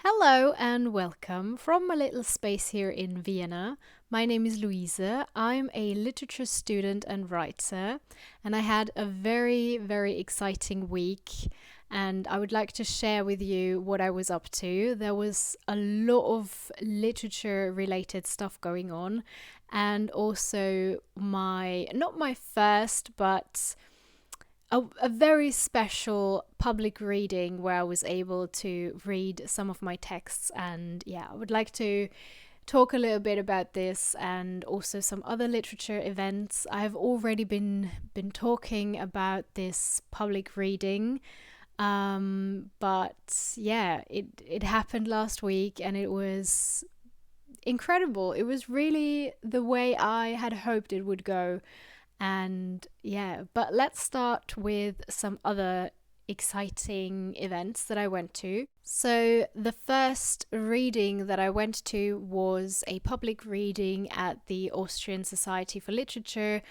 Hello and welcome from my little space here in Vienna. My name is Luise. I'm a literature student and writer, and I had a very, very exciting week. And I would like to share with you what I was up to. There was a lot of literature related stuff going on, and also not my first, but a very special public reading where I was able to read some of my texts. And yeah, I would like to talk a little bit about this and also some other literature events. I've already been talking about this public reading, but yeah, it happened last week and it was incredible. It was really the way I had hoped it would go. And yeah, but let's start with some other exciting events that I went to. So, the first reading that I went to was a public reading at the Austrian Society for Literature.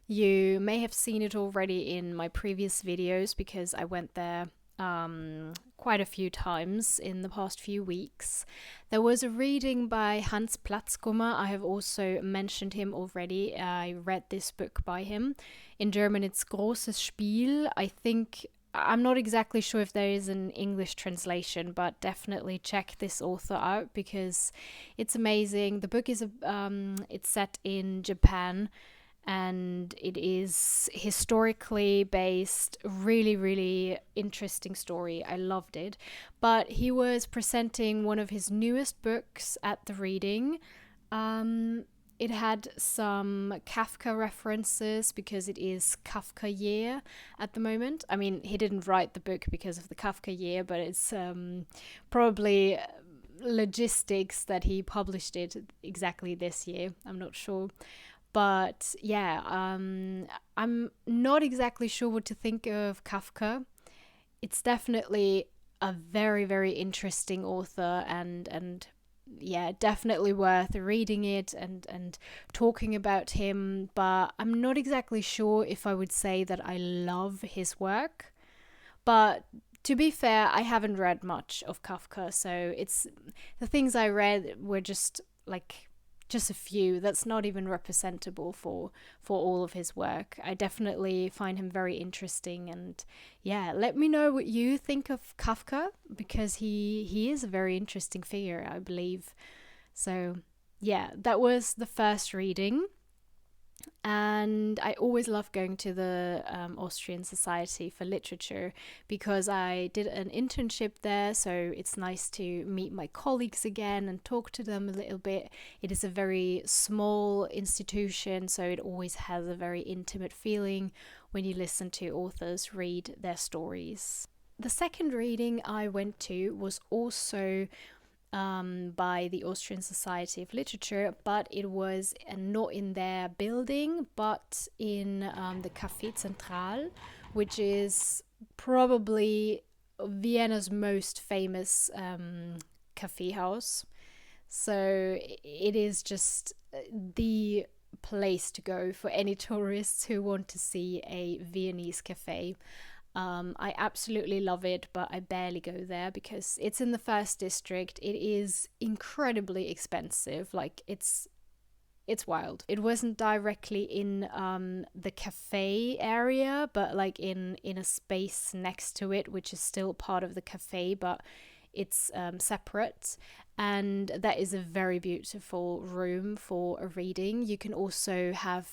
You may have seen it already in my previous videos because I went there quite a few times in the past few weeks. There was a reading by Hans Platzkummer. I have also mentioned him already. I read this book by him. In German, it's Großes Spiel. I'm not exactly sure if there is an English translation, but definitely check this author out because it's amazing. The book is it's set in Japan, and it is historically based, really, really interesting story. I loved it. But he was presenting one of his newest books at the reading. It had some Kafka references because it is Kafka year at the moment. I mean, he didn't write the book because of the Kafka year, but it's probably logistics that he published it exactly this year. I'm not sure. But yeah, I'm not exactly sure what to think of Kafka. It's definitely a very, very interesting author, and yeah, definitely worth reading it and talking about him. But I'm not exactly sure if I would say that I love his work. But to be fair, I haven't read much of Kafka, so it's the things I read were just a few. That's not even representable for all of his work. I definitely find him very interesting, and yeah, let me know what you think of Kafka because he is a very interesting figure, I believe. So yeah, that was the first reading. And I always love going to the Austrian Society for Literature because I did an internship there, so it's nice to meet my colleagues again and talk to them a little bit. It is a very small institution, so it always has a very intimate feeling when you listen to authors read their stories. The second reading I went to was also by the Austrian Society of Literature, but it was not in their building, but in the Café Central, which is probably Vienna's most famous cafe house. So it is just the place to go for any tourists who want to see a Viennese cafe. I absolutely love it, but I barely go there because it's in the first district. It is incredibly expensive. Like it's wild. It wasn't directly in the cafe area, but like in a space next to it, which is still part of the cafe, but it's separate. And that is a very beautiful room for a reading. You can also have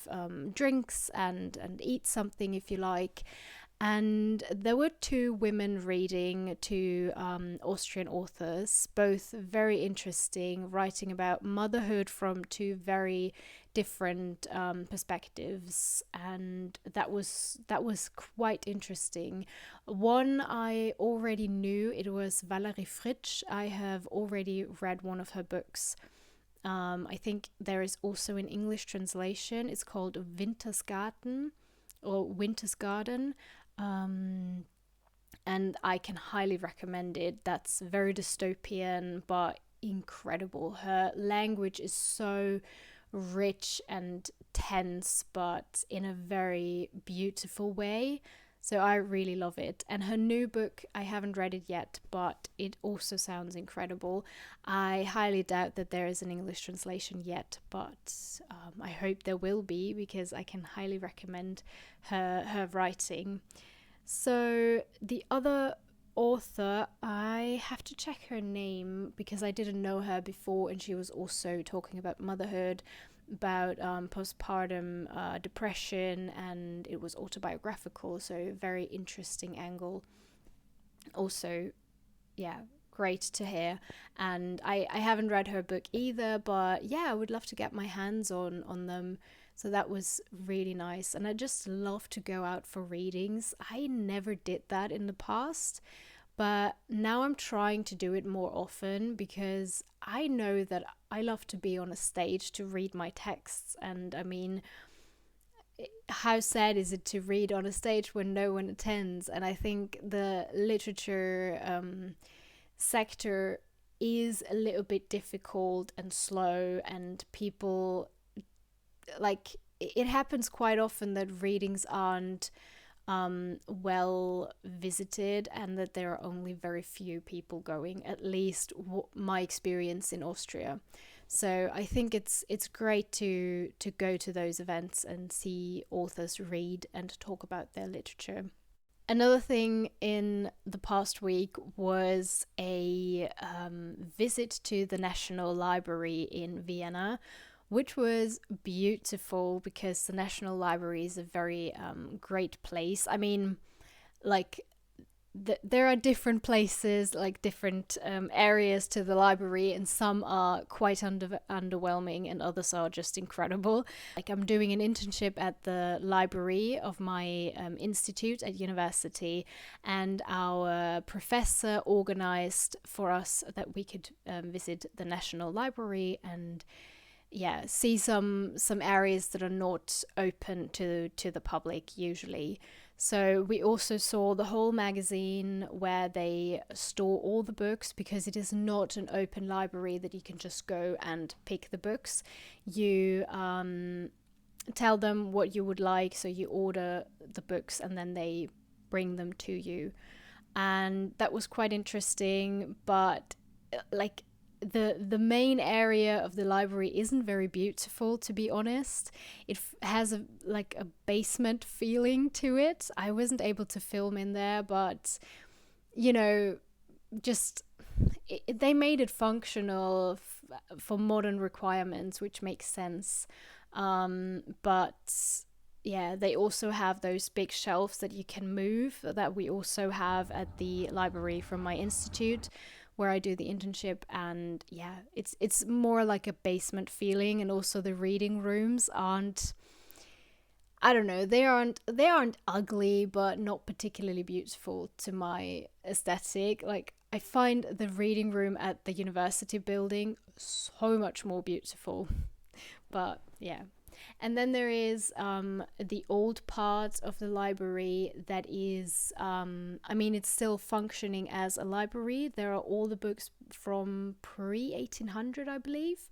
drinks and eat something if you like. And there were two women reading, two Austrian authors, both very interesting, writing about motherhood from two very different perspectives, and that was quite interesting. One I already knew, it was Valerie Fritsch. I have already read one of her books. I think there is also an English translation. It's called Winter's Garden or Winter's Garden. And I can highly recommend it. That's very dystopian but incredible. Her language is so rich and tense, but in a very beautiful way. So I really love it. And her new book, I haven't read it yet, but it also sounds incredible. I highly doubt that there is an English translation yet, but I hope there will be, because I can highly recommend her writing. So the other author, I have to check her name because I didn't know her before, and she was also talking about motherhood, about postpartum depression, and it was autobiographical, so very interesting angle. Also, yeah, great to hear. And I haven't read her book either, but yeah, I would love to get my hands on them. So that was really nice. And I just love to go out for readings. I never did that in the past, but now I'm trying to do it more often, because I know that I love to be on a stage to read my texts. And I mean, how sad is it to read on a stage when no one attends? And I think the literature sector is a little bit difficult and slow, and people, like, it happens quite often that readings aren't well visited, and that there are only very few people going, at least my experience in Austria. So I think it's great to go to those events and see authors read and talk about their literature. Another thing in the past week was a visit to the National Library in Vienna, which was beautiful, because the National Library is a very great place. I mean, like, there are different places, like different areas to the library, and some are quite underwhelming, and others are just incredible. Like, I'm doing an internship at the library of my institute at university, and our professor organized for us that we could visit the National Library and, yeah, see some areas that are not open to the public usually. So we also saw the whole magazine where they store all the books, because it is not an open library that you can just go and pick the books. You tell them what you would like, so you order the books and then they bring them to you. And that was quite interesting, but like, the main area of the library isn't very beautiful, to be honest. It has a basement feeling to it. I wasn't able to film in there, but you know, just they made it functional for modern requirements, which makes sense. But yeah, they also have those big shelves that you can move, that we also have at the library from my institute where I do the internship. And yeah, it's more like a basement feeling. And also the reading rooms aren't, I don't know, they aren't ugly, but not particularly beautiful to my aesthetic. Like, I find the reading room at the university building so much more beautiful. But yeah. And then there is the old part of the library that is, I mean, it's still functioning as a library. There are all the books from pre-1800, I believe.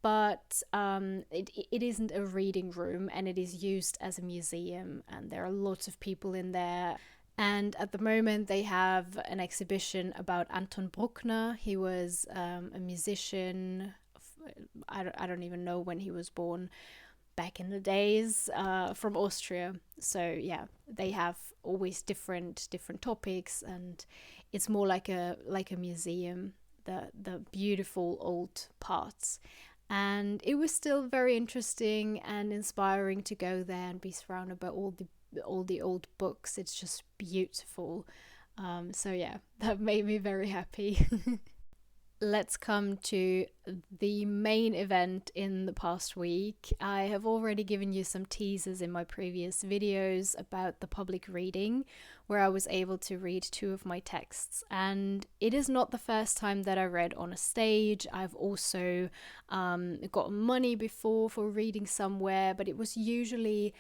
But it isn't a reading room, and it is used as a museum. And there are lots of people in there. And at the moment, they have an exhibition about Anton Bruckner. He was a musician. I don't even know when he was born, back in the days, from Austria. So yeah, they have always different topics, and it's more like a museum, the beautiful old parts. And it was still very interesting and inspiring to go there and be surrounded by all the old books. It's just beautiful. So yeah, that made me very happy. Let's come to the main event in the past week. I have already given you some teasers in my previous videos about the public reading, where I was able to read 2 of my texts. And it is not the first time that I read on a stage. I've also got money before for reading somewhere, but it was usually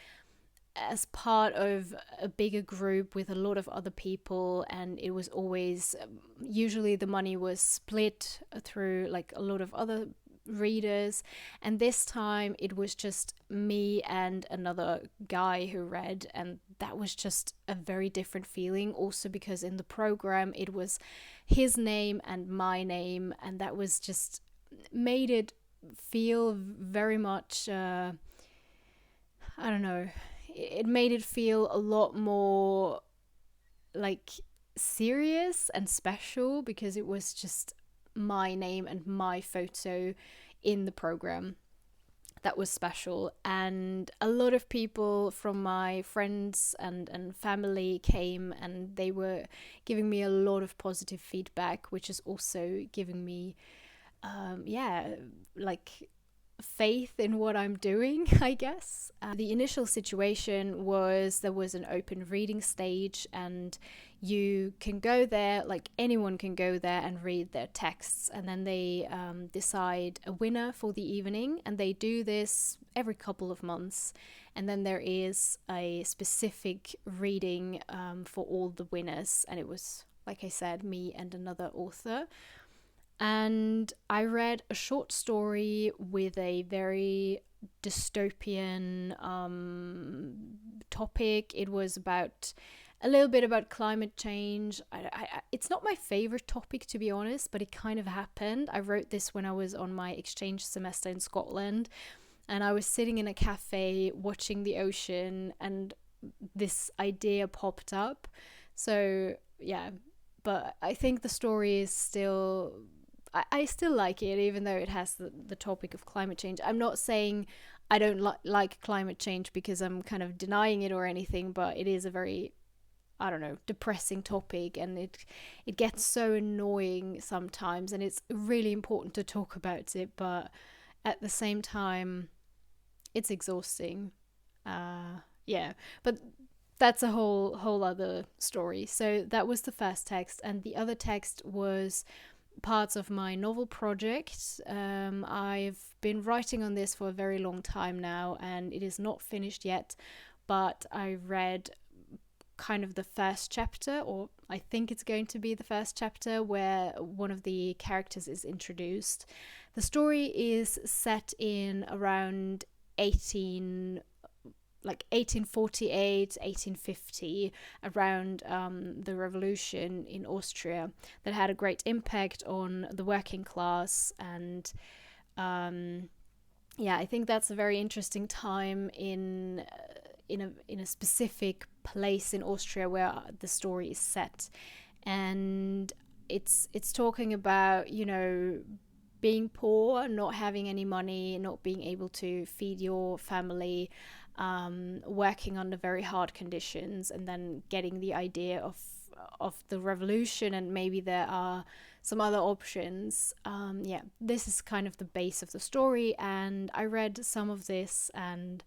as part of a bigger group with a lot of other people, and it was always, usually the money was split through like a lot of other readers, and this time it was just me and another guy who read, and that was just a very different feeling, also because in the program it was his name and my name, and that was just made it feel very much I don't know, it made it feel a lot more like serious and special because it was just my name and my photo in the program. That was special, and a lot of people from my friends and family came, and they were giving me a lot of positive feedback, which is also giving me like faith in what I'm doing, I guess. The initial situation was there was an open reading stage, and you can go there, like anyone can go there and read their texts, and then they decide a winner for the evening, and they do this every couple of months, and then there is a specific reading for all the winners, and it was, like I said, me and another author. And I read a short story with a very dystopian topic. It was about a little bit about climate change. It's not my favorite topic, to be honest, but it kind of happened. I wrote this when I was on my exchange semester in Scotland, and I was sitting in a cafe watching the ocean, and this idea popped up. So yeah, but I think the story is still... I still like it, even though it has the topic of climate change. I'm not saying I don't like climate change because I'm kind of denying it or anything, but it is a very, I don't know, depressing topic, and it gets so annoying sometimes, and it's really important to talk about it, but at the same time, it's exhausting. Yeah, but that's a whole other story. So that was the first text, and the other text was parts of my novel project. I've been writing on this for a very long time now, and it is not finished yet, but I read kind of the first chapter, or I think it's going to be the first chapter, where one of the characters is introduced. The story is set in around 1848, 1850, around the revolution in Austria that had a great impact on the working class. And I think that's a very interesting time in a specific place in Austria where the story is set. And it's talking about, being poor, not having any money, not being able to feed your family, working under very hard conditions, and then getting the idea of the revolution, and maybe there are some other options. This is kind of the base of the story, and I read some of this, and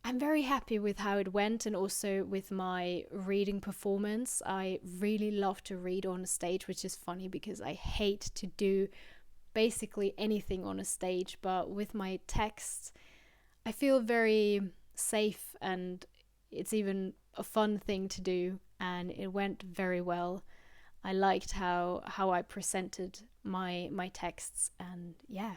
I'm very happy with how it went, and also with my reading performance. I really love to read on a stage, which is funny because I hate to do basically anything on a stage, but with my text I feel very safe, and it's even a fun thing to do, and it went very well. I liked how I presented my texts, and yeah.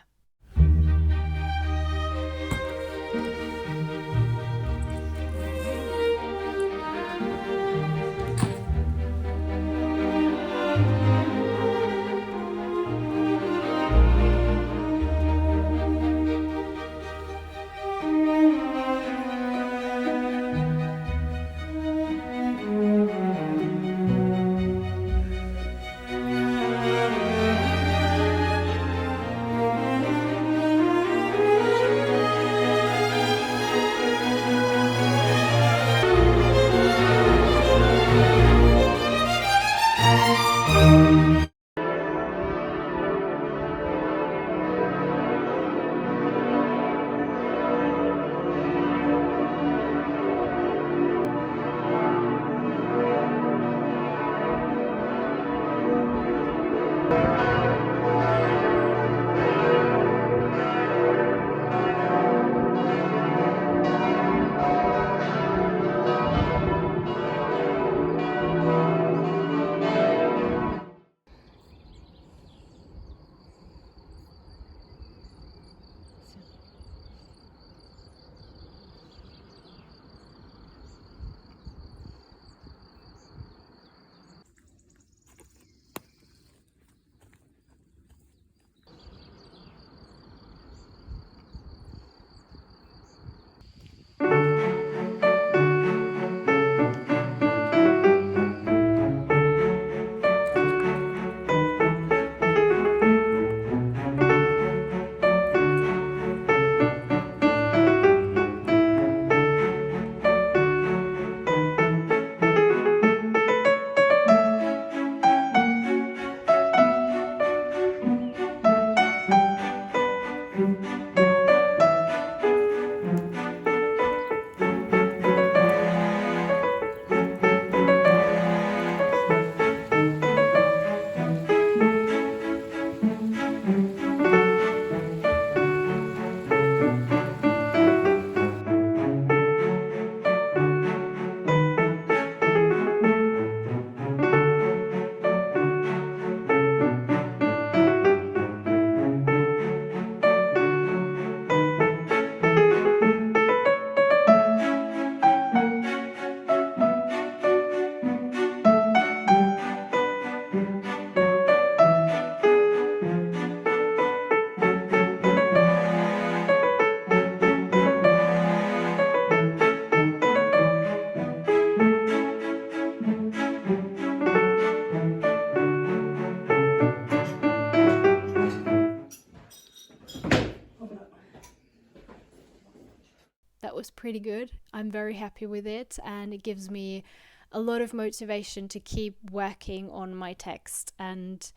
pretty good. I'm very happy with it, and it gives me a lot of motivation to keep working on my text. And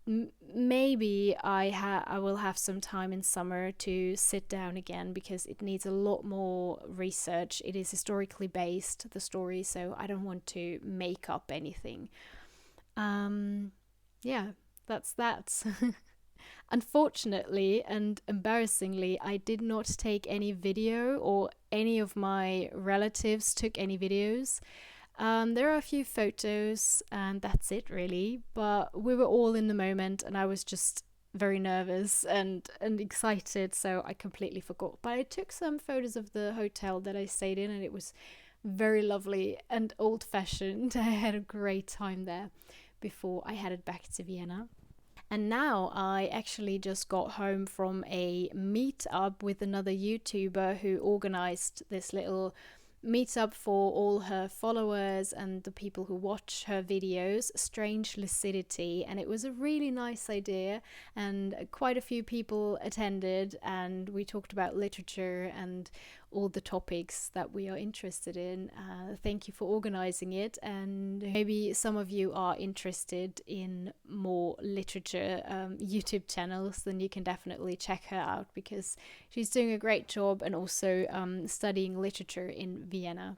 maybe I will have some time in summer to sit down again, because it needs a lot more research. It is historically based, the story, so I don't want to make up anything. Yeah, that's that. Unfortunately and embarrassingly, I did not take any video, or any of my relatives took any videos. There are a few photos, and that's it really. But we were all in the moment, and I was just very nervous and excited, so I completely forgot. But I took some photos of the hotel that I stayed in, and it was very lovely and old-fashioned. I had a great time there before I headed back to Vienna. And now I actually just got home from a meetup with another YouTuber who organized this little meetup for all her followers and the people who watch her videos, Strange Lucidity. And it was a really nice idea, and quite a few people attended, and we talked about literature and all the topics that we are interested in. Thank you for organizing it, and maybe some of you are interested in more literature YouTube channels, then you can definitely check her out, because she's doing a great job, and also studying literature in Vienna.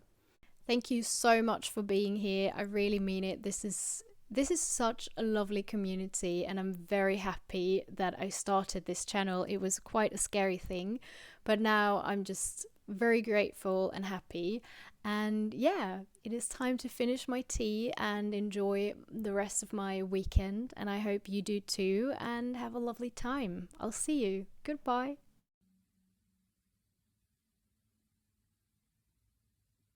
Thank you so much for being here. I really mean it. This is such a lovely community, and I'm very happy that I started this channel. It was quite a scary thing, but now I'm just very grateful and happy. And yeah, it is time to finish my tea and enjoy the rest of my weekend. And I hope you do too, and have a lovely time. I'll see you. Goodbye.